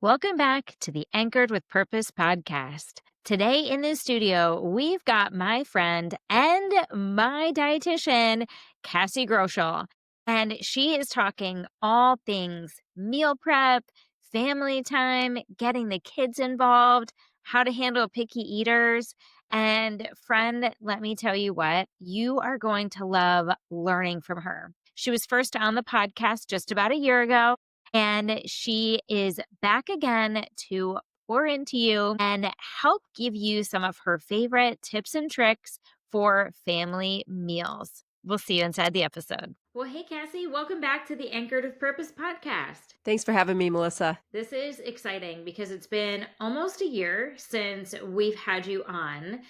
Welcome back to the Anchored with Purpose podcast. Today in the studio, we've got my friend and my dietitian, Cassie Groeschel, and she is talking all things meal prep, family time, getting the kids involved, how to handle picky eaters. And friend, let me tell you what, you are going to love learning from her. She was first on the podcast just about a year ago. And she is back again to pour into you and help give you some of her favorite tips and tricks for family meals. We'll see you inside the episode. Well, hey, Cassie, welcome back to the Anchored with Purpose podcast. Thanks for having me, Melissa. This is exciting because it's been almost a year since we've had you on.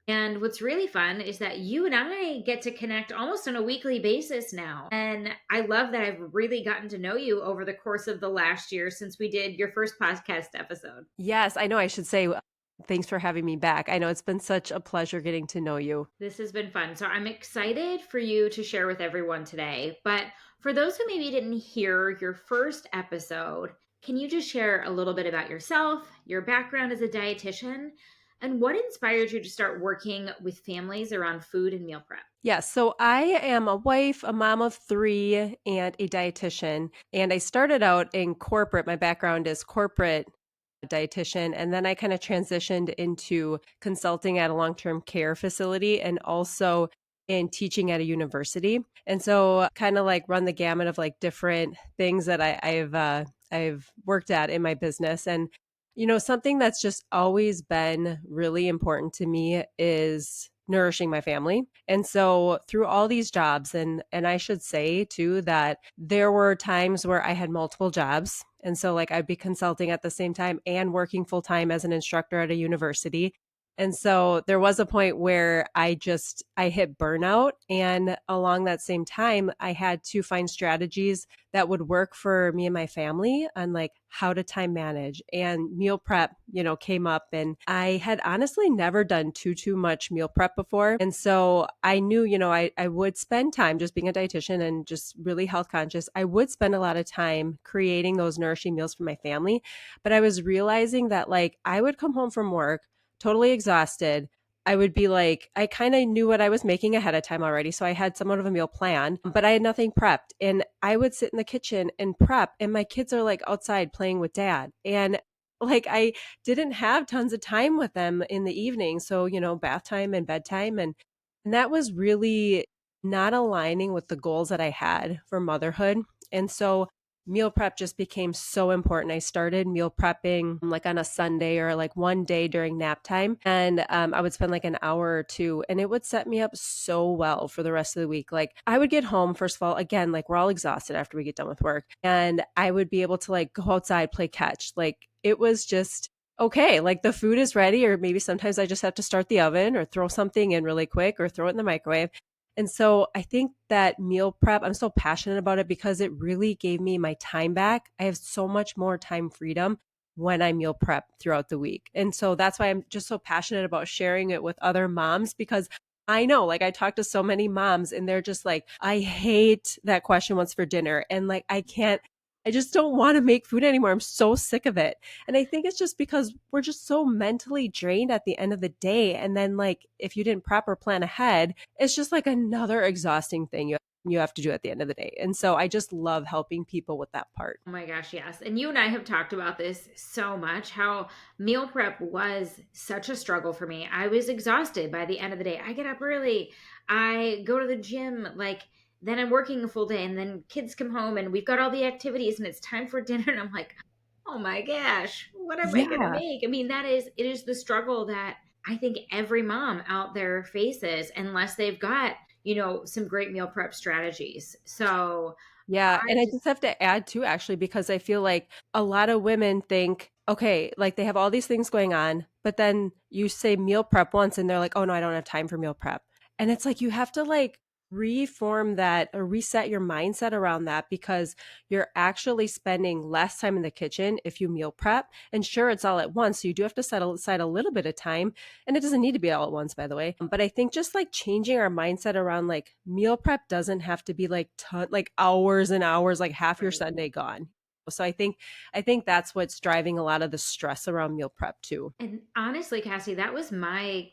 And what's really fun is that you and I get to connect almost on a weekly basis now. And I love that I've really gotten to know you over the course of the last year since we did your first podcast episode. Yes, I know I should say thanks for having me back. I know it's been such a pleasure getting to know you. This has been fun. So I'm excited for you to share with everyone today. But for those who maybe didn't hear your first episode, can you just share a little bit about yourself, your background as a dietitian, and what inspired you to start working with families around food and meal prep? Yes, so I am a wife, a mom of 3, and a dietitian. And I started out in corporate. My background is corporate dietitian. And then I kind of transitioned into consulting at a long-term care facility and also in teaching at a university. And so kind of like run the gamut of like different things that I've worked at in my business. And something that's just always been really important to me is nourishing my family. And so through all these jobs, and I should say too that there were times where I had multiple jobs. And so like I'd be consulting at the same time and working full time as an instructor at a university. And so there was a point where I hit burnout. And along that same time, I had to find strategies that would work for me and my family on like how to time manage, and meal prep, came up, and I had honestly never done too much meal prep before. And so I knew, I would spend time just being a dietitian and just really health conscious. I would spend a lot of time creating those nourishing meals for my family. But I was realizing that like I would come home from work totally exhausted. I would be like, I kind of knew what I was making ahead of time already. So I had somewhat of a meal plan, but I had nothing prepped. And I would sit in the kitchen and prep, and my kids are like outside playing with dad. And like I didn't have tons of time with them in the evening. So, bath time and bedtime. And that was really not aligning with the goals that I had for motherhood. And so meal prep just became so important. I started meal prepping like on a Sunday or like one day during nap time. And I would spend like an hour or two, and it would set me up so well for the rest of the week. Like I would get home, first of all, again, like we're all exhausted after we get done with work, and I would be able to like go outside, play catch. Like it was just okay, like the food is ready, or maybe sometimes I just have to start the oven or throw something in really quick or throw it in the microwave. And so I think that meal prep, I'm so passionate about it because it really gave me my time back. I have so much more time freedom when I meal prep throughout the week. And so that's why I'm just so passionate about sharing it with other moms, because I know, like I talk to so many moms and they're just like, I hate that question, what's for dinner? And like, I just don't want to make food anymore. I'm so sick of it. And I think it's just because we're just so mentally drained at the end of the day. And then like, if you didn't prep or plan ahead, it's just like another exhausting thing you have to do at the end of the day. And so I just love helping people with that part. Oh my gosh, yes. And you and I have talked about this so much, how meal prep was such a struggle for me. I was exhausted by the end of the day. I get up early, I go to the gym, like then I'm working a full day, and then kids come home and we've got all the activities and it's time for dinner. And I'm like, oh my gosh, what am I going to Yeah. make? I mean, it is the struggle that I think every mom out there faces unless they've got, some great meal prep strategies. So Yeah. I And I just, just have to add too, actually, because I feel like a lot of women think, okay, like they have all these things going on, but then you say meal prep once and they're like, oh no, I don't have time for meal prep. And it's like you have to like reform that or reset your mindset around that, because you're actually spending less time in the kitchen if you meal prep. And sure, it's all at once. So you do have to set aside a little bit of time. And it doesn't need to be all at once, by the way. But I think just like changing our mindset around like meal prep doesn't have to be like like hours and hours, like half your right. Sunday gone. So I think that's what's driving a lot of the stress around meal prep too. And honestly, Cassie, that was my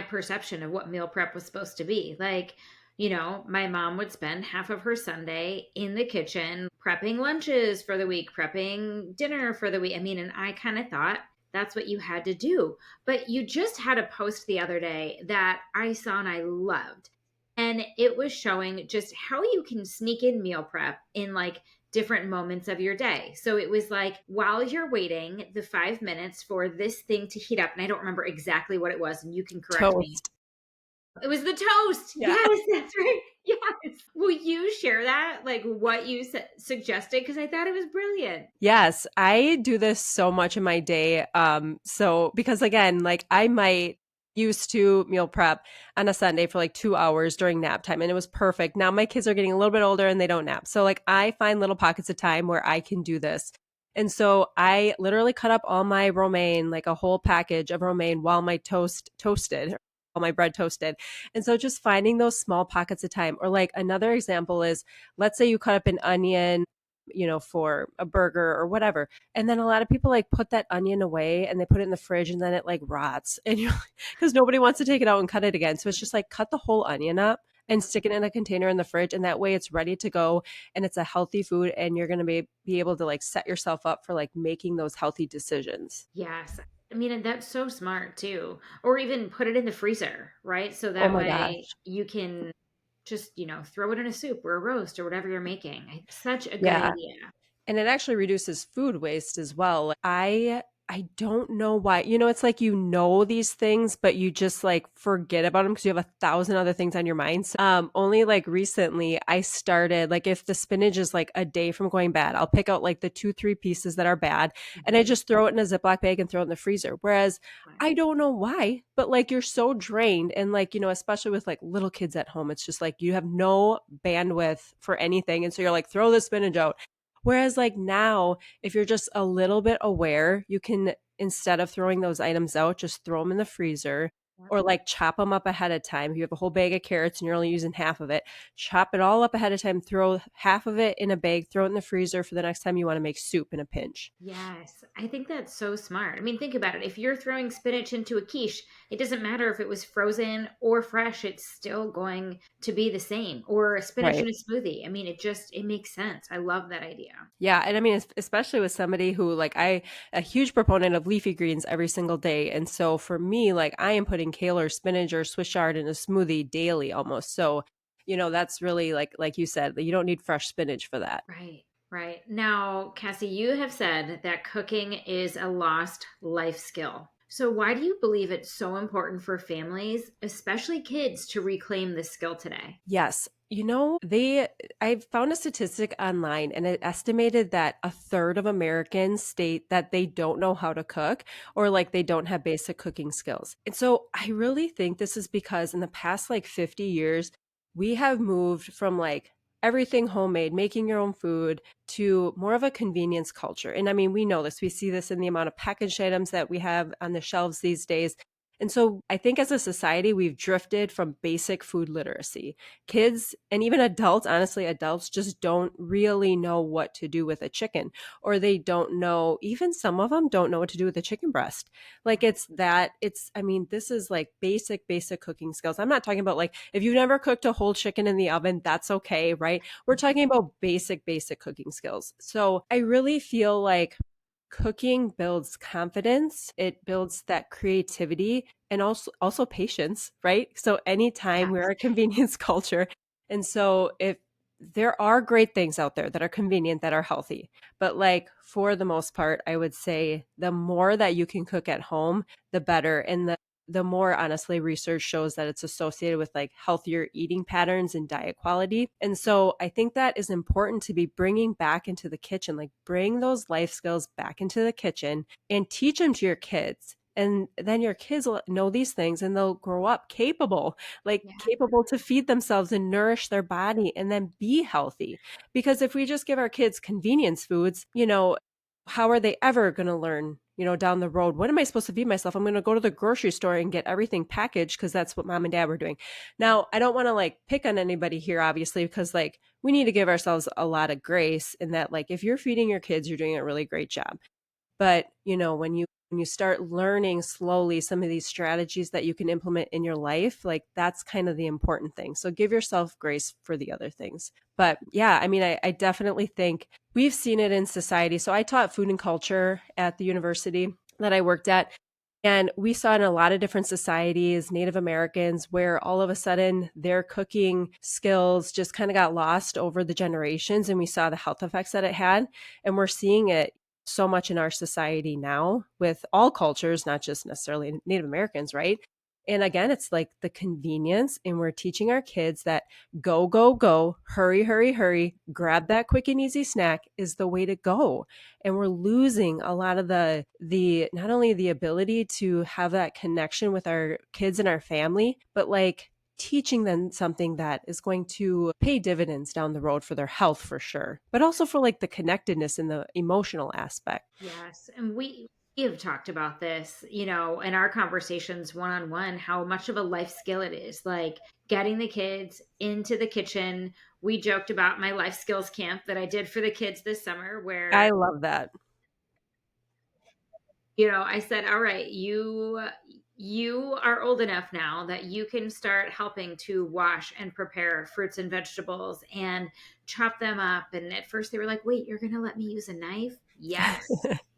perception of what meal prep was supposed to be. Like, my mom would spend half of her Sunday in the kitchen prepping lunches for the week, prepping dinner for the week. I mean, and I kind of thought that's what you had to do. But you just had a post the other day that I saw and I loved. And it was showing just how you can sneak in meal prep in like different moments of your day. So it was like while you're waiting the 5 minutes for this thing to heat up, and I don't remember exactly what it was, and you can correct me. Toast. It was the toast. Yeah. Yes, that's right. Yes. Will you share that, like what you suggested? Because I thought it was brilliant. Yes, I do this so much in my day. So because again, like I might used to meal prep on a Sunday for like 2 hours during nap time, and it was perfect. Now my kids are getting a little bit older and they don't nap. So like I find little pockets of time where I can do this. And so I literally cut up all my romaine, like a whole package of romaine while my toasted, while my bread toasted. And so just finding those small pockets of time. Or like another example is, let's say you cut up an onion, for a burger or whatever. And then a lot of people like put that onion away and they put it in the fridge and then it like rots. And you're because nobody wants to take it out and cut it again. So it's just like cut the whole onion up and stick it in a container in the fridge. And that way it's ready to go and it's a healthy food and you're going to be able to like set yourself up for like making those healthy decisions. Yes. I mean, and that's so smart too. Or even put it in the freezer, right? So Oh that my way gosh. you can just, throw it in a soup or a roast or whatever you're making. Such a good Yeah. idea. And it actually reduces food waste as well. Like, I don't know why. It's like these things, but you just like forget about them because you have 1,000 other things on your mind. So, only like recently I started like if the spinach is like a day from going bad, I'll pick out like the 2, 3 pieces that are bad and I Mhm. just throw it in a Ziploc bag and throw it in the freezer. Whereas I don't know why, but like you're so drained and like, especially with like little kids at home, it's just like you have no bandwidth for anything. And so you're like, throw the spinach out. Whereas like now, if you're just a little bit aware, you can, instead of throwing those items out, just throw them in the freezer Yep. or like chop them up ahead of time. If you have a whole bag of carrots and you're only using half of it, chop it all up ahead of time, throw half of it in a bag, throw it in the freezer for the next time you want to make soup in a pinch. Yes, I think that's so smart. I mean, think about it. If you're throwing spinach into a quiche, it doesn't matter if it was frozen or fresh, it's still going to be the same. Or a spinach in Right. a smoothie. I mean, it makes sense. I love that idea. Yeah, and I mean, especially with somebody who like a huge proponent of leafy greens every single day, and so for me, like I am putting kale or spinach or Swiss chard in a smoothie daily almost. So, that's really like you said, you don't need fresh spinach for that. Right, right. Now, Cassie, you have said that cooking is a lost life skill. So, why do you believe it's so important for families, especially kids, to reclaim this skill today? Yes. I found a statistic online and it estimated that a third of Americans state that they don't know how to cook or like they don't have basic cooking skills. And so I really think this is because in the past like 50 years, we have moved from like everything homemade, making your own food to more of a convenience culture. And I mean, we know this, we see this in the amount of packaged items that we have on the shelves these days. And so I think as a society, we've drifted from basic food literacy. Kids and even adults, honestly, adults just don't really know what to do with a chicken, or they don't know, even some of them don't know what to do with a chicken breast. Like I mean, this is like basic cooking skills. I'm not talking about like if you've never cooked a whole chicken in the oven, that's okay, right? We're talking about basic cooking skills. So I really feel like cooking builds confidence, it builds that creativity and also patience, right? So anytime Yes. we're a convenience culture. And so if there are great things out there that are convenient, that are healthy, but like for the most part, I would say the more that you can cook at home, the better. And the more honestly research shows that it's associated with like healthier eating patterns and diet quality. And so I think that is important to be bringing back into the kitchen, like bring those life skills back into the kitchen and teach them to your kids. And then your kids will know these things and they'll grow up capable, like Yeah. capable to feed themselves and nourish their body and then be healthy. Because if we just give our kids convenience foods, how are they ever going to learn, down the road, what am I supposed to feed myself? I'm going to go to the grocery store and get everything packaged because that's what mom and dad were doing. Now, I don't want to like pick on anybody here, obviously, because like we need to give ourselves a lot of grace in that, like, if you're feeding your kids, you're doing a really great job. But, when you start learning slowly some of these strategies that you can implement in your life, like that's kind of the important thing. So give yourself grace for the other things. But yeah, I mean, I definitely think we've seen it in society. So I taught food and culture at the university that I worked at. And we saw in a lot of different societies, Native Americans, where all of a sudden their cooking skills just kind of got lost over the generations. And we saw the health effects that it had. And we're seeing it so much in our society now with all cultures, not just necessarily Native Americans, right? And again, it's like the convenience, and we're teaching our kids that go, go, go, hurry, hurry, hurry, grab that quick and easy snack is the way to go. And we're losing a lot of the not only the ability to have that connection with our kids and our family, but like teaching them something that is going to pay dividends down the road for their health for sure, but also for like the connectedness and the emotional aspect. Yes. And we have talked about this, in our conversations one on one, how much of a life skill it is. Like getting the kids into the kitchen. We joked about my life skills camp that I did for the kids this summer, I where love that. I said, all right, you are old enough now that you can start helping to wash and prepare fruits and vegetables and chop them up. And at first they were like, wait, you're going to let me use a knife? Yes,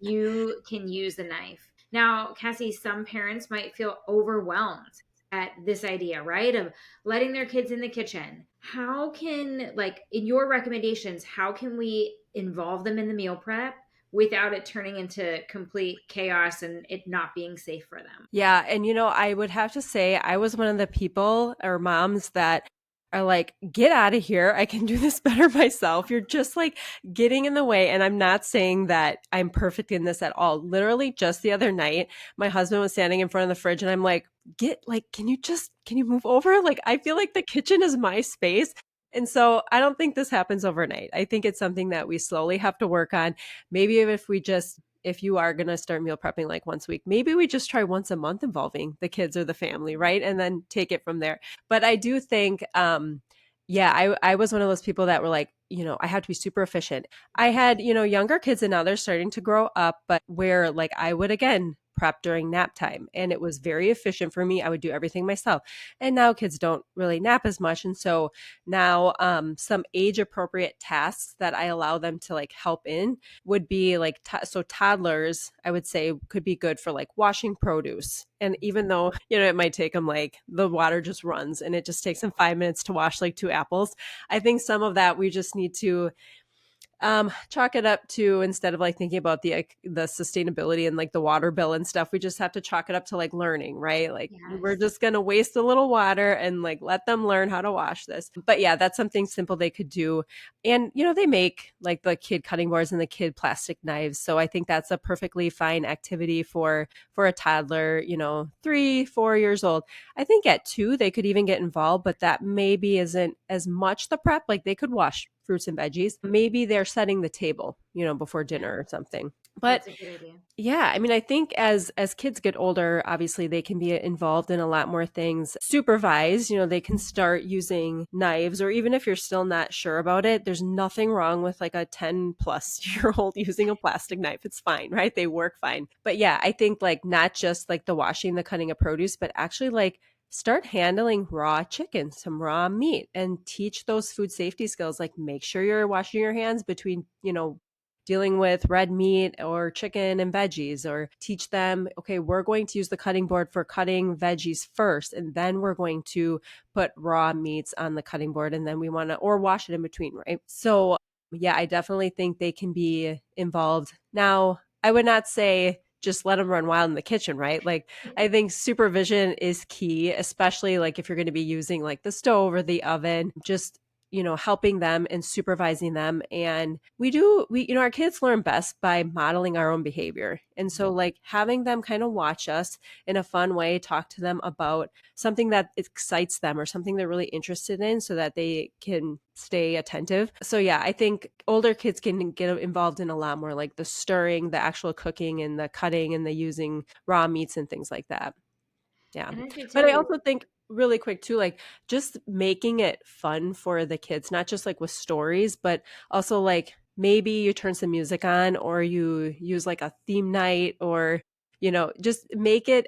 you can use a knife. Now, Cassie, some parents might feel overwhelmed at this idea, right? Of letting their kids in the kitchen. How can, like, in your recommendations, how can we involve them in the meal prep without it turning into complete chaos and it not being safe for them? Yeah. And, I would have to say, I was one of the people or moms that are like, get out of here. I can do this better myself. You're just like getting in the way. And I'm not saying that I'm perfect in this at all. Literally, just the other night, my husband was standing in front of the fridge and I'm like, can you move over? Like, I feel like the kitchen is my space. And so I don't think this happens overnight. I think it's something that we slowly have to work on. Maybe if you are going to start meal prepping like once a week, maybe we just try once a month involving the kids or the family, right? And then take it from there. But I do think, yeah, I was one of those people that were like, I have to be super efficient. I had, younger kids and now they're starting to grow up, but where like I would again prep during nap time and it was very efficient for me. I would do everything myself. And now kids don't really nap as much. And so now some age appropriate tasks that I allow them to like help in would be like, so toddlers, I would say could be good for like washing produce. And even though, it might take them like the water just runs and it just takes them 5 minutes to wash like 2 apples. I think some of that we just need to chalk it up to, instead of like thinking about the sustainability and like the water bill and stuff, we just have to chalk it up to like learning, right? Like we're Yes. just going to waste a little water and like let them learn how to wash this. But yeah, that's something simple they could do. And they make like the kid cutting boards and the kid plastic knives. So I think that's a perfectly fine activity for a toddler, 3-4 years old. I think at 2 they could even get involved, but that maybe isn't as much the prep. Like they could wash fruits and veggies. Maybe they're setting the table, before Yeah, dinner or something. But that's a good idea. yeah, I mean, I think as kids get older, obviously they can be involved in a lot more things. Supervised, they can start using knives, or even if you're still not sure about it, there's nothing wrong with like a 10-plus-year-old using a plastic knife. It's fine, right? They work fine. But yeah, I think like not just like the washing, the cutting of produce, but actually like start handling raw chicken, some raw meat, and teach those food safety skills. Like make sure you're washing your hands between, dealing with red meat or chicken and veggies, or teach them, okay, we're going to use the cutting board for cutting veggies first, and then we're going to put raw meats on the cutting board, and then we want to, or wash it in between, right? So yeah, I definitely think they can be involved. Now, I would not say just let them run wild in the kitchen, right? Like I think supervision is key, especially like if you're going to be using like the stove or the oven. Just helping them and supervising them. And we our kids learn best by modeling our own behavior. And so like having them kind of watch us in a fun way, talk to them about something that excites them or something they're really interested in so that they can stay attentive. So yeah, I think older kids can get involved in a lot more like the stirring, the actual cooking and the cutting and the using raw meats and things like that. Yeah. And I could But tell I you, also think really quick too, like just making it fun for the kids, not just like with stories, but also like maybe you turn some music on or you use like a theme night or, just make it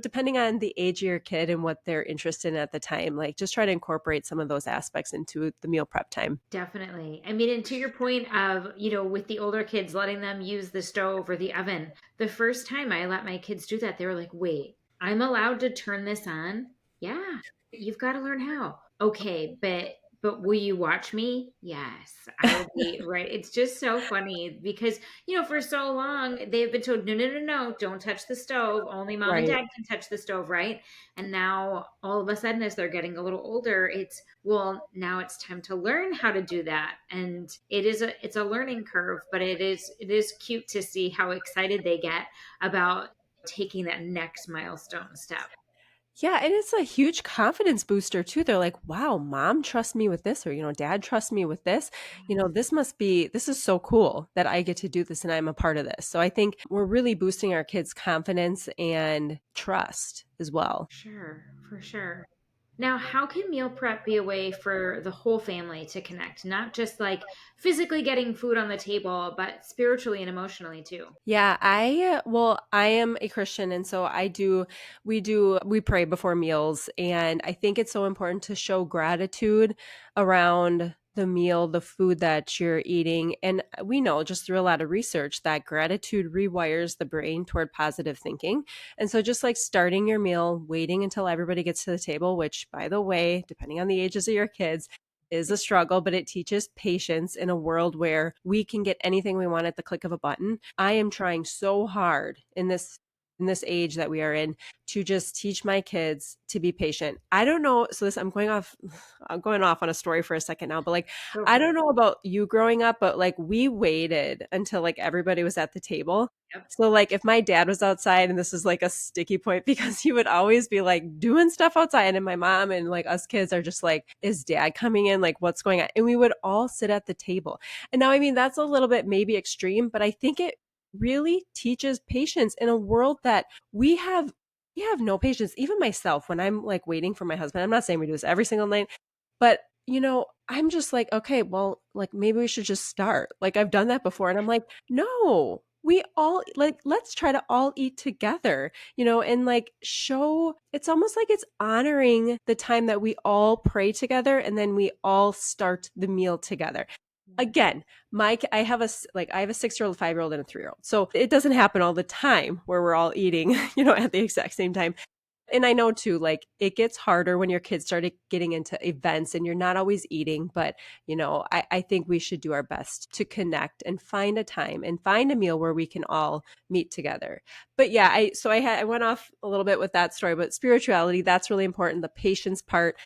depending on the age of your kid and what they're interested in at the time, like just try to incorporate some of those aspects into the meal prep time. definitely. I mean, and to your point of, with the older kids, letting them use the stove or the oven, the first time I let my kids do that, they were like, wait, I'm allowed to turn this on? Yeah, you've got to learn how. Okay, but will you watch me? Yes, I will be right. It's just so funny because, for so long they've been told, no, no, no, no, don't touch the stove. Only mom and Right. dad can touch the stove, right? And now all of a sudden, as they're getting a little older, it's, well, now it's time to learn how to do that. And it's a learning curve, but it is cute to see how excited they get about taking that next milestone step. Yeah, and it's a huge confidence booster too. They're like, wow, mom trusts me with this, or, dad trusts me with this. This is so cool that I get to do this and I'm a part of this. So I think we're really boosting our kids' confidence and trust as well. Sure, for sure. Now, how can meal prep be a way for the whole family to connect, not just like physically getting food on the table, but spiritually and emotionally too? Yeah, I am a Christian and so we pray before meals and I think it's so important to show gratitude around the meal, the food that you're eating. And we know just through a lot of research that gratitude rewires the brain toward positive thinking. And so just like starting your meal, waiting until everybody gets to the table, which by the way, depending on the ages of your kids, is a struggle, but it teaches patience in a world where we can get anything we want at the click of a button. I am trying so hard in this age that we are in to just teach my kids to be patient. I don't know, so this I'm going off on a story for a second now, but like Go I for don't it. know about you growing up, but like we waited until like everybody was at the table. Yep. So like if my dad was outside and this is like a sticky point because he would always be like doing stuff outside and my mom and like us kids are just like, is dad coming in? Like what's going on? And we would all sit at the table. And now I mean that's a little bit maybe extreme, but I think it really teaches patience in a world that we have no patience. Even myself, when I'm like waiting for my husband, I'm not saying we do this every single night, but I'm just like, okay, well, like maybe we should just start. Like I've done that before. And I'm like, no, we all like, let's try to all eat together, and like show it's almost like it's honoring the time that we all pray together and then we all start the meal together. Again, I have a 6-year-old, 5-year-old, and a 3-year-old. So it doesn't happen all the time where we're all eating, at the exact same time. And I know too, like it gets harder when your kids started getting into events and you're not always eating, but I think we should do our best to connect and find a time and find a meal where we can all meet together. But yeah, I went off a little bit with that story, but spirituality, that's really important. The patience part.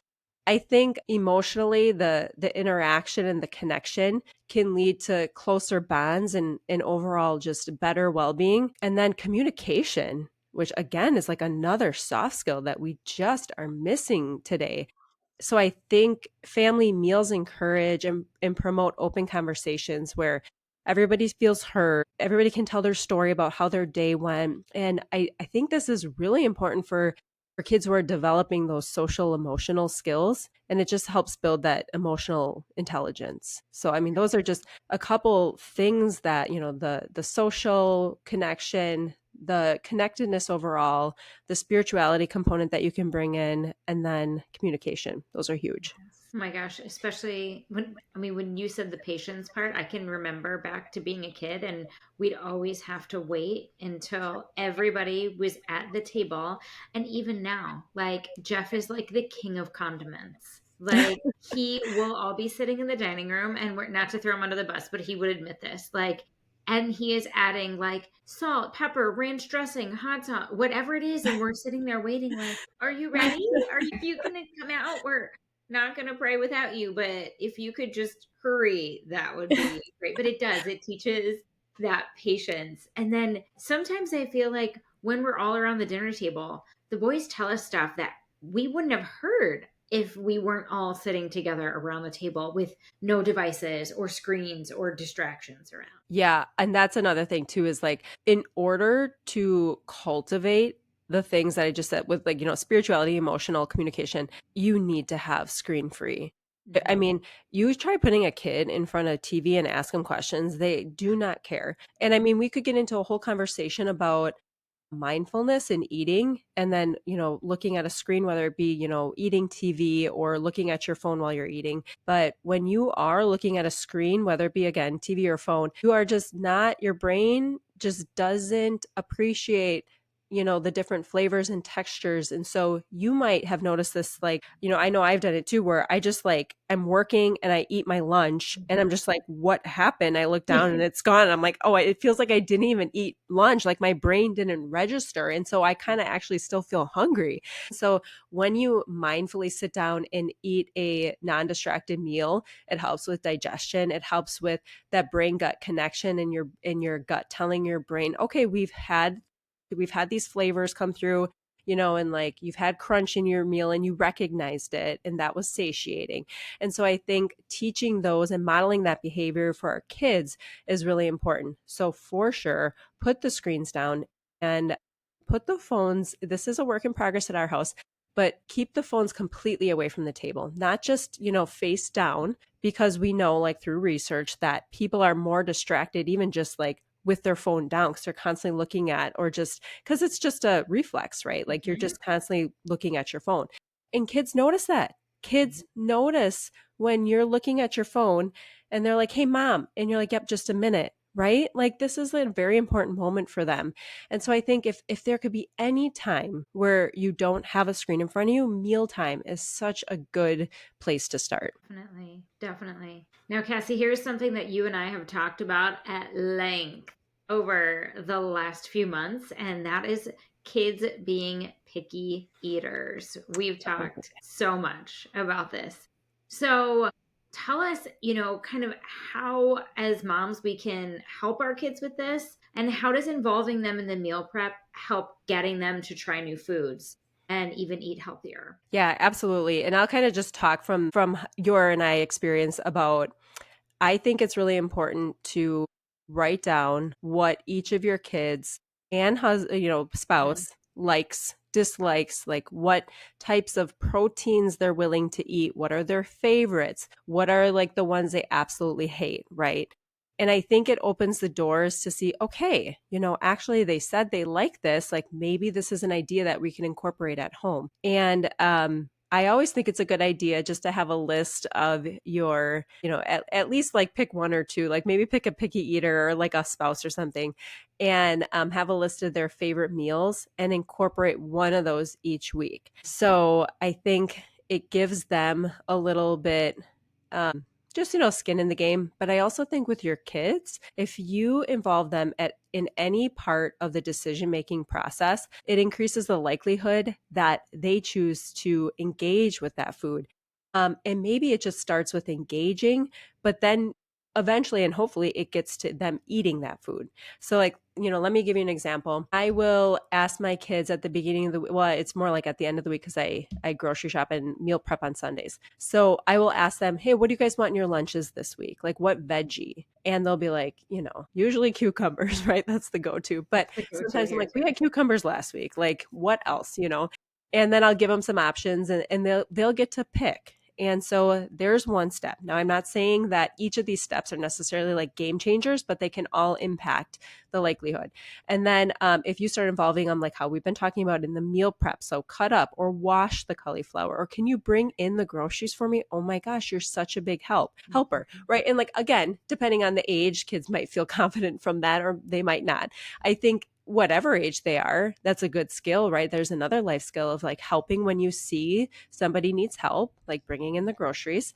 I think emotionally the interaction and the connection can lead to closer bonds and overall just better well-being. And then communication, which again is like another soft skill that we just are missing today. So I think family meals encourage and promote open conversations where everybody feels heard. Everybody can tell their story about how their day went. And I think this is really important for kids who are developing those social emotional skills. And it just helps build that emotional intelligence. So I mean, those are just a couple things that, the social connection, the connectedness overall, the spirituality component that you can bring in, and then communication. Those are huge. Oh my gosh, especially when you said the patience part, I can remember back to being a kid and we'd always have to wait until everybody was at the table. And even now, like Jeff is like the king of condiments. Like he will all be sitting in the dining room and we're not to throw him under the bus, but he would admit this. Like, and he is adding like salt, pepper, ranch dressing, hot sauce, whatever it is, and we're sitting there waiting, like, are you ready? Are you gonna come out? not going to pray without you, but if you could just hurry, that would be great. But it does, it teaches that patience. And then sometimes I feel like when we're all around the dinner table, the boys tell us stuff that we wouldn't have heard if we weren't all sitting together around the table with no devices or screens or distractions around. Yeah, and that's another thing too is like in order to cultivate the things that I just said with like, spirituality, emotional communication, you need to have screen free. I Mhm. mean, you try putting a kid in front of TV and ask them questions, they do not care. And I mean, we could get into a whole conversation about mindfulness in eating and then, looking at a screen, whether it be, eating TV or looking at your phone while you're eating. But when you are looking at a screen, whether it be again, TV or phone, you are just not, your brain just doesn't appreciate the different flavors and textures. And so you might have noticed this, like, I know I've done it too, where I just like, I'm working and I eat my lunch and I'm just like, what happened? I look down and it's gone. I'm like, oh, it feels like I didn't even eat lunch. Like my brain didn't register. And so I kind of actually still feel hungry. So when you mindfully sit down and eat a non-distracted meal, it helps with digestion. It helps with that brain gut connection and your gut telling your brain, okay, we've had these flavors come through, and like you've had crunch in your meal and you recognized it and that was satiating. And so I think teaching those and modeling that behavior for our kids is really important. So for sure, put the screens down and put the phones. This is a work in progress at our house, but keep the phones completely away from the table, not just, face down, because we know, like through research, that people are more distracted, even just like with their phone down, because they're constantly looking at, or just because it's just a reflex, right? Like you're Mhm. just constantly looking at your phone. And kids notice that. Kids notice when you're looking at your phone and they're like, hey, mom. And you're like, yep, just a minute, right? Like this is a very important moment for them. And so I think if there could be any time where you don't have a screen in front of you, mealtime is such a good place to start. Definitely, definitely. Now, Cassie, here's something that you and I have talked about at length over the last few months, and that is kids being picky eaters. We've talked so much about this. So, tell us, kind of how, as moms, we can help our kids with this, and how does involving them in the meal prep help getting them to try new foods and even eat healthier? Yeah, absolutely. And I'll kind of just talk from your and I experience about, I think it's really important to write down what each of your kids and Mhm. spouse likes, dislikes, like what types of proteins they're willing to eat, what are their favorites, what are like the ones they absolutely hate, right? And I think it opens the doors to see, okay, actually they said they like this, like maybe this is an idea that we can incorporate at home. And I always think it's a good idea just to have a list of your, at least like pick one or two, like maybe pick a picky eater or like a spouse or something, and have a list of their favorite meals and incorporate one of those each week. So I think it gives them a little bit, just, skin in the game. But I also think with your kids, if you involve them in any part of the decision making process, it increases the likelihood that they choose to engage with that food. And maybe it just starts with engaging, but then eventually and hopefully it gets to them eating that food. So, like, let me give you an example. I will ask my kids at the beginning of the well, it's more like at the end of the week because I grocery shop and meal prep on Sundays. So I will ask them, hey, what do you guys want in your lunches this week? Like what veggie? And they'll be like, usually cucumbers, right? That's the go-to. But That's the go-to sometimes I'm here like, we too. had cucumbers last week. Like what else, And then I'll give them some options and they'll get to pick. And so there's one step. Now, I'm not saying that each of these steps are necessarily like game changers, but they can all impact the likelihood. And then if you start involving them, like how we've been talking about in the meal prep, so cut up or wash the cauliflower, or can you bring in the groceries for me? Oh my gosh, you're such a big helper, Mhm. right? And like, again, depending on the age, kids might feel confident from that or they might not. I think whatever age they are, that's a good skill, right? There's another life skill of like helping when you see somebody needs help, like bringing in the groceries.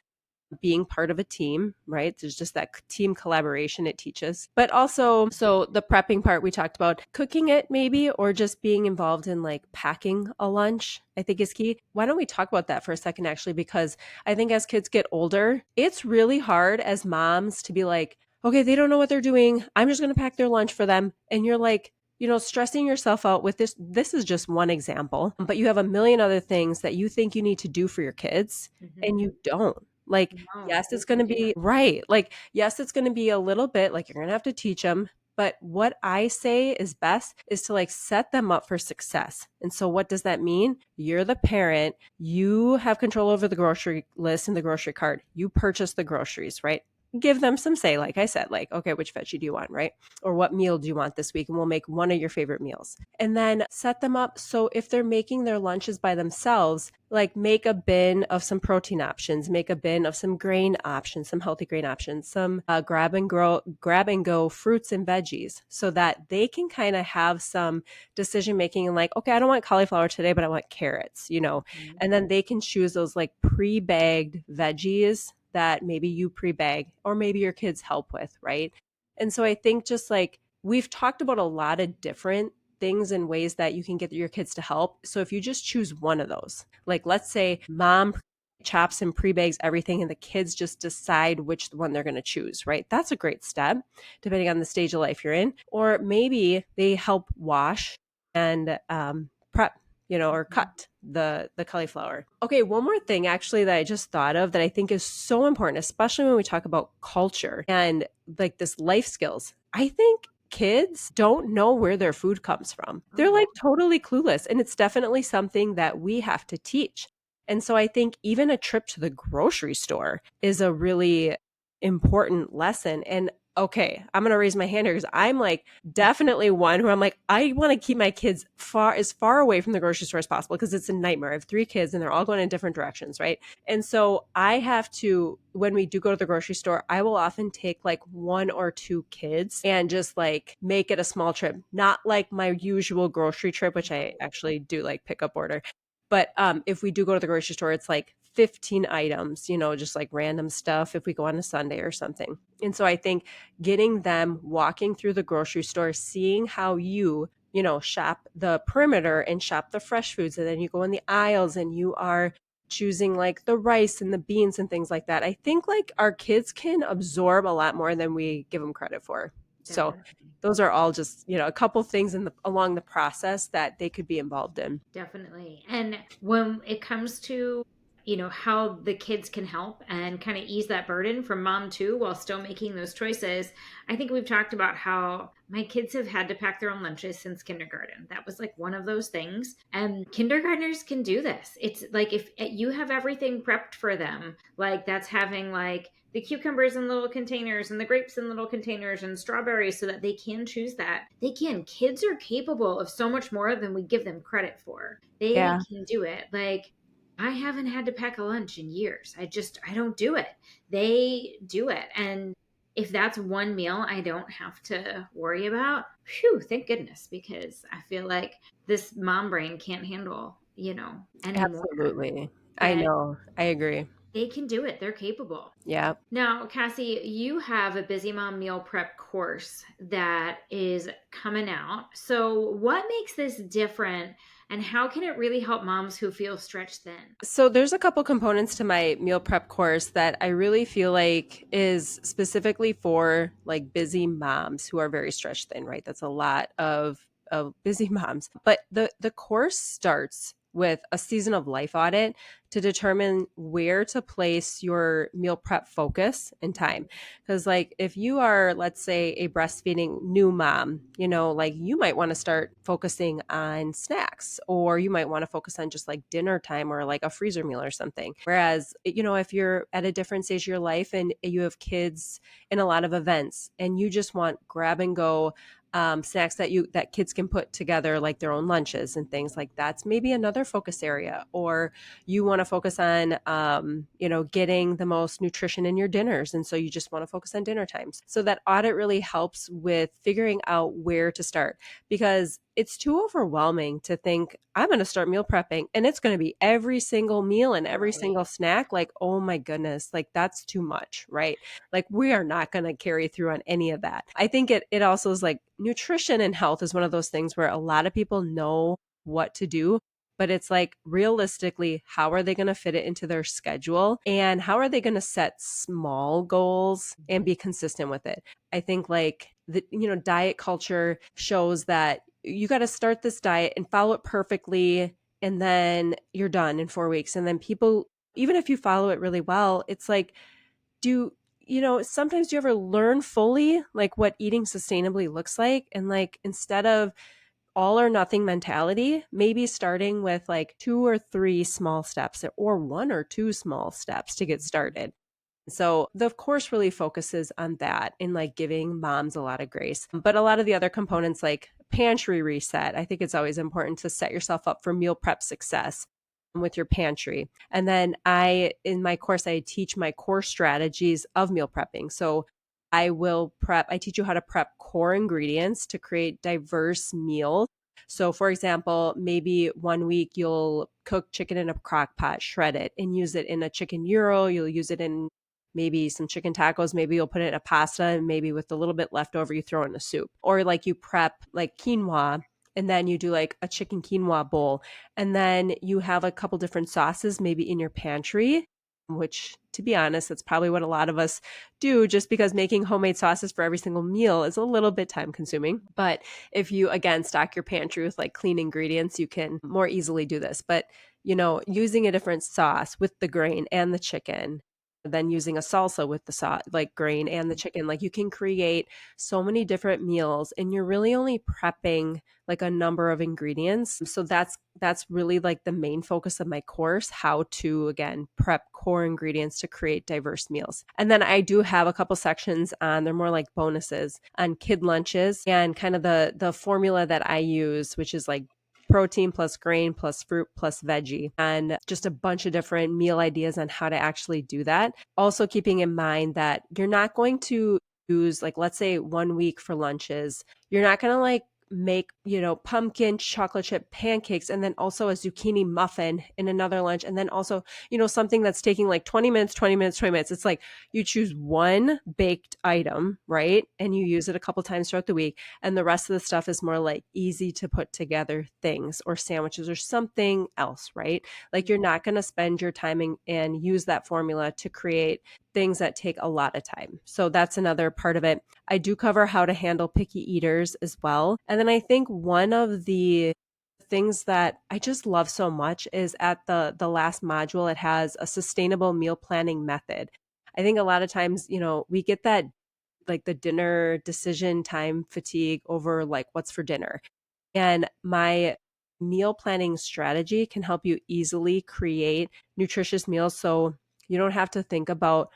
being part of a team, right? There's just that team collaboration it teaches. But also, so the prepping part we talked about, cooking it maybe, or just being involved in like packing a lunch, I think is key. Why don't we talk about that for a second, actually? Because I think as kids get older, it's really hard as moms to be like, okay, they don't know what they're doing. I'm just going to pack their lunch for them. And you're like, stressing yourself out with this. This is just one example, but you have a million other things that you think you need to do for your kids and you don't. Like, No, yes, they it's going can to do it. be right. Like, yes, it's going to be a little bit like you're going to have to teach them. But what I say is best is to like set them up for success. And so what does that mean? You're the parent. You have control over the grocery list and the grocery cart. You purchase the groceries, right? Give them some say, like I said, like, okay, which veggie do you want, right? Or what meal do you want this week? And we'll make one of your favorite meals. And then set them up so if they're making their lunches by themselves, like make a bin of some protein options, make a bin of some grain options, some healthy grain options, some grab and go fruits and veggies, so that they can kind of have some decision making and like, okay, I don't want cauliflower today, but I want carrots, Mhm. and then they can choose those like pre-bagged veggies that maybe you pre-bag or maybe your kids help with, right? And so I think just like we've talked about a lot of different things and ways that you can get your kids to help. So if you just choose one of those, like let's say mom chops and pre-bags everything and the kids just decide which one they're going to choose, right? That's a great step depending on the stage of life you're in. Or maybe they help wash and prep, or Mhm. cut the cauliflower. Okay, one more thing actually that I just thought of that I think is so important, especially when we talk about culture and like this life skills. I think kids don't know where their food comes from. Oh, They're yeah. like totally clueless, and it's definitely something that we have to teach. And so I think even a trip to the grocery store is a really important lesson. And okay, I'm going to raise my hand here because I'm like definitely one who I'm like, I want to keep my kids as far away from the grocery store as possible because it's a nightmare. I have 3 kids and they're all going in different directions, right? And so I have to, when we do go to the grocery store, I will often take like 1 or 2 kids and just like make it a small trip, not like my usual grocery trip, which I actually do like pick up order. But if we do go to the grocery store, it's like 15 items, just like random stuff if we go on a Sunday or something. And so I think getting them walking through the grocery store, seeing how shop the perimeter and shop the fresh foods. And then you go in the aisles and you are choosing like the rice and the beans and things like that. I think like our kids can absorb a lot more than we give them credit for. So Definitely. those are all just, a couple things along the process that they could be involved in. Definitely. And when it comes to, how the kids can help and kind of ease that burden from mom too, while still making those choices, I think we've talked about how my kids have had to pack their own lunches since kindergarten. That was like one of those things. And kindergartners can do this. It's like if you have everything prepped for them, like that's having like the cucumbers in little containers and the grapes in little containers and strawberries so that they can choose that. They can. Kids are capable of so much more than we give them credit for. They Yeah, can do it. Like, I haven't had to pack a lunch in years. I don't do it. They do it. And if that's one meal I don't have to worry about, phew, thank goodness, because I feel like this mom brain can't handle, anymore. absolutely. I And know. I agree. they can do it. They're capable. Yeah. Now, Cassie, you have a Busy Mom Meal Prep course that is coming out. So, what makes this different and how can it really help moms who feel stretched thin? So there's a couple components to my meal prep course that I really feel like is specifically for like busy moms who are very stretched thin, right? That's a lot of busy moms. But the course starts with a season of life audit to determine where to place your meal prep focus and time. Because like if you are, let's say, a breastfeeding new mom, like you might want to start focusing on snacks, or you might want to focus on just like dinner time or like a freezer meal or something. Whereas, if you're at a different stage of your life and you have kids in a lot of events and you just want grab and go snacks that kids can put together like their own lunches and things like that's maybe another focus area. Or you want to focus on getting the most nutrition in your dinners, and so you just want to focus on dinner times. So that audit really helps with figuring out where to start, because it's too overwhelming to think I'm going to start meal prepping and it's going to be every single meal and every single snack. Like, oh my goodness, like that's too much, right? Like we are not going to carry through on any of that. I think it also is like nutrition and health is one of those things where a lot of people know what to do, but it's like realistically, how are they going to fit it into their schedule and how are they going to set small goals and be consistent with it? I think like the diet culture shows that you got to start this diet and follow it perfectly and then you're done in 4 weeks. And then people, even if you follow it really well, it's like, sometimes do you ever learn fully like what eating sustainably looks like? And like instead of all or nothing mentality, maybe starting with like 2 or 3 small steps or 1 or 2 small steps to get started. So the course really focuses on that and like giving moms a lot of grace. But a lot of the other components like pantry reset, I think it's always important to set yourself up for meal prep success with your pantry. And then in my course, I teach my core strategies of meal prepping. So I teach you how to prep core ingredients to create diverse meals. So for example, maybe one week you'll cook chicken in a crock pot, shred it and use it in a chicken gyro. You'll use it in maybe some chicken tacos. Maybe you'll put it in a pasta and maybe with a little bit left over, you throw it in a soup. Or like you prep like quinoa and then you do like a chicken quinoa bowl. And then you have a couple different sauces maybe in your pantry, which to be honest, that's probably what a lot of us do just because making homemade sauces for every single meal is a little bit time consuming. But if you, again, stock your pantry with like clean ingredients, you can more easily do this. But, using a different sauce with the grain and the chicken, then using a salsa with the like grain and the chicken, like you can create so many different meals and you're really only prepping like a number of ingredients. So that's really like the main focus of my course, how to again prep core ingredients to create diverse meals. And then I do have a couple sections on, they're more like bonuses on kid lunches and kind of the formula that I use, which is like protein plus grain plus fruit plus veggie, and just a bunch of different meal ideas on how to actually do that. Also keeping in mind that you're not going to use like, let's say 1 week for lunches, you're not going to like make, pumpkin chocolate chip pancakes and then also a zucchini muffin in another lunch. And then also, something that's taking like 20 minutes, 20 minutes, 20 minutes. It's like you choose one baked item, right? And you use it a couple times throughout the week. And the rest of the stuff is more like easy to put together things or sandwiches or something else, right? Like you're not going to spend your time and use that formula to create things that take a lot of time. So that's another part of it. I do cover how to handle picky eaters as well. And then I think one of the things that I just love so much is at the last module, it has a sustainable meal planning method. I think a lot of times, we get that like the dinner decision time fatigue over like what's for dinner. And my meal planning strategy can help you easily create nutritious meals so you don't have to think about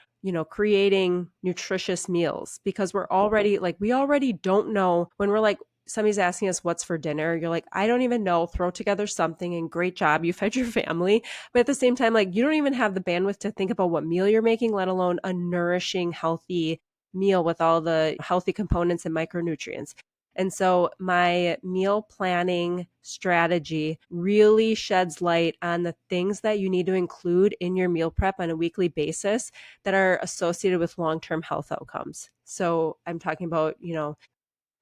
creating nutritious meals because we already don't know when we're like, somebody's asking us what's for dinner. You're like, I don't even know, throw together something and great job. You fed your family. But at the same time, like you don't even have the bandwidth to think about what meal you're making, let alone a nourishing, healthy meal with all the healthy components and micronutrients. And so my meal planning strategy really sheds light on the things that you need to include in your meal prep on a weekly basis that are associated with long-term health outcomes. So I'm talking about,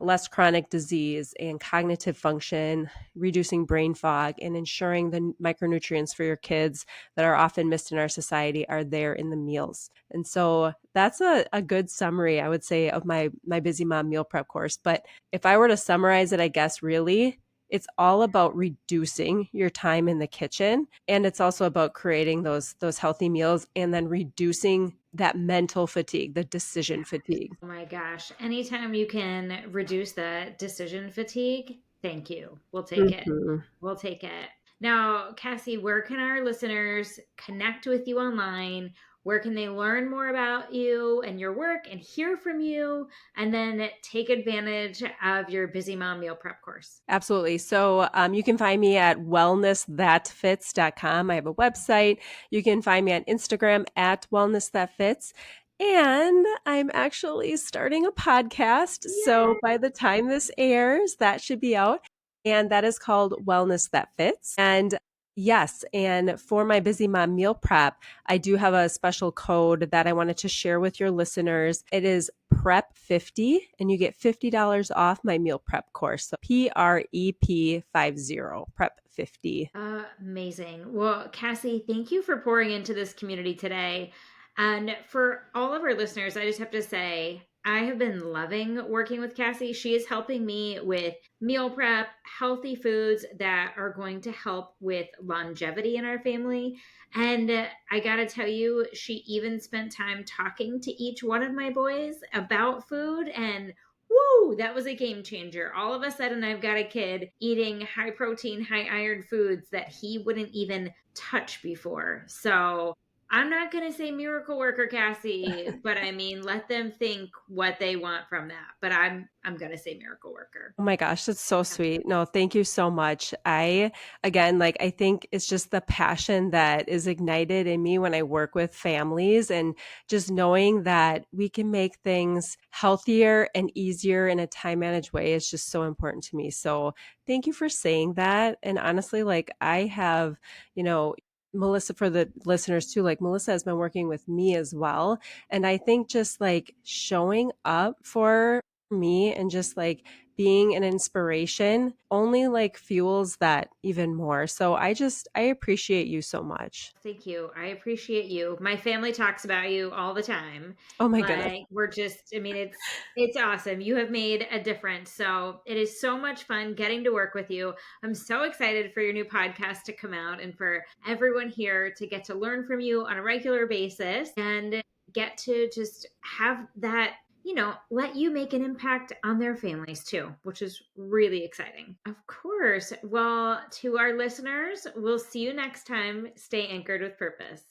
less chronic disease and cognitive function, reducing brain fog, and ensuring the micronutrients for your kids that are often missed in our society are there in the meals. And so that's a good summary, I would say, of my Busy Mom meal prep course. But if I were to summarize it, I guess really, it's all about reducing your time in the kitchen. And it's also about creating those healthy meals and then reducing that mental fatigue, the decision fatigue. Oh my gosh. Anytime you can reduce the decision fatigue, thank you. We'll take it. Mhm. We'll take it. Now, Cassie, where can our listeners connect with you online? Where can they learn more about you and your work and hear from you and then take advantage of your Busy Mom Meal Prep course? Absolutely. So you can find me at wellnessthatfits.com. I have a website. You can find me on Instagram at wellnessthatfits. And I'm actually starting a podcast. Yay! So by the time this airs, that should be out. and that is called Wellness That Fits. And yes, and for my Busy Mom meal prep, I do have a special code that I wanted to share with your listeners. It is PREP50, and you get $50 off my meal prep course. So PREP50, PREP50. Amazing. Well, Cassie, thank you for pouring into this community today. And for all of our listeners, I just have to say, I have been loving working with Cassie. She is helping me with meal prep, healthy foods that are going to help with longevity in our family. And I got to tell you, she even spent time talking to each one of my boys about food, and woo, that was a game changer. All of a sudden, I've got a kid eating high protein, high iron foods that he wouldn't even touch before. So I'm not going to say miracle worker, Cassie, but I mean, let them think what they want from that. But I'm going to say miracle worker. Oh my gosh, that's so sweet. No, thank you so much. Again, like, I think it's just the passion that is ignited in me when I work with families, and just knowing that we can make things healthier and easier in a time managed way is just so important to me. So thank you for saying that. And honestly, like, I have, you know, Melissa, for the listeners too, like, Melissa has been working with me as well. And I think just like showing up for me and just like being an inspiration only like fuels that even more. So I appreciate you so much. Thank you. I appreciate you. My family talks about you all the time. Oh my goodness. Like we're just I mean it's awesome. You have made a difference. So it is so much fun getting to work with you. I'm so excited for your new podcast to come out and for everyone here to get to learn from you on a regular basis and get to just have that let you make an impact on their families too, which is really exciting. Of course. Well, to our listeners, we'll see you next time. Stay anchored with purpose.